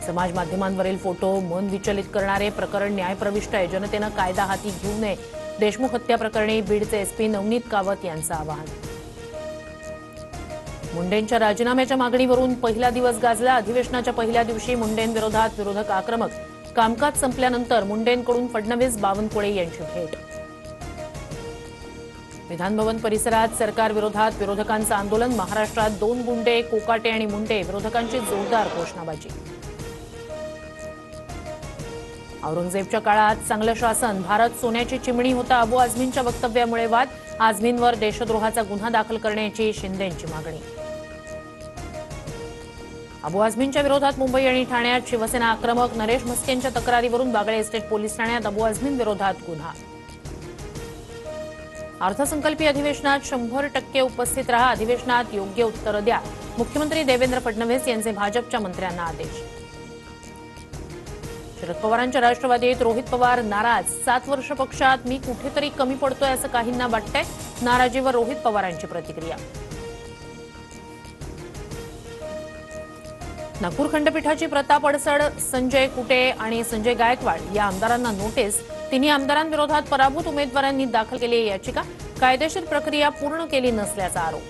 समाज माध्यमांवरील फोटो मन विचलित करणारे प्रकरण न्यायप्रविष्ट आहे, जनतेनं कायदा हाती घेऊ नये. देशमुख हत्या प्रकरणी बीडचे एसपी नवनीत कावत यांचं आवाहन. मुंडेंच्या राजीनाम्याच्या मागणीवरून पहिला दिवस गाजला. अधिवेशनाच्या पहिल्या दिवशी मुंडेंविरोधात विरोधक आक्रमक. कामकाज संपल्यानंतर मुंडेंकडून फडणवीस बावनकुळे यांची भेट. विधानभवन परिसरात सरकार विरोधात विरोधकांचं आंदोलन. महाराष्ट्रात 2 गुंडे, कोकाटे आणि मुंडे विरोधकांची जोरदार घोषणाबाजी. औरंगजेबच्या काळात चांगलं शासन, भारत सोन्याची चिमणी होता. अबू आझमींच्या वक्तव्यामुळे वाद. आझमींवर देशद्रोहाचा गुन्हा दाखल करण्याची शिंदेंची मागणी. अबू आझमींच्या विरोधात मुंबई आणि ठाण्यात शिवसेना आक्रमक. नरेश म्हस्केंच्या तक्रारीवरून बागळे इस्टेट पोलीस ठाण्यात अबू आझमींविरोधात गुन्हा. अर्थसंकल्पीय अधिवेशनात 100% उपस्थित रहा. अधिवेशनात योग्य उत्तरं द्या. मुख्यमंत्री देवेंद्र फडणवीस यांचे भाजपच्या मंत्र्यांना आदेश. शरद पवारांच्या राष्ट्रवादीत रोहित पवार नाराज. 7 वर्ष पक्षात मी कुठेतरी कमी पडतोय असं काहींना वाटतंय. नाराजीवर रोहित पवारांची प्रतिक्रिया. नागपूर खंडपीठाची प्रताप अडसड, संजय कुटे आणि संजय गायकवाड या आमदारांना नोटीस. तिन्ही आमदारांविरोधात पराभूत उमेदवारांनी दाखल केलेली याचिका. कायदेशीर प्रक्रिया पूर्ण केली नसल्याचा आरोप.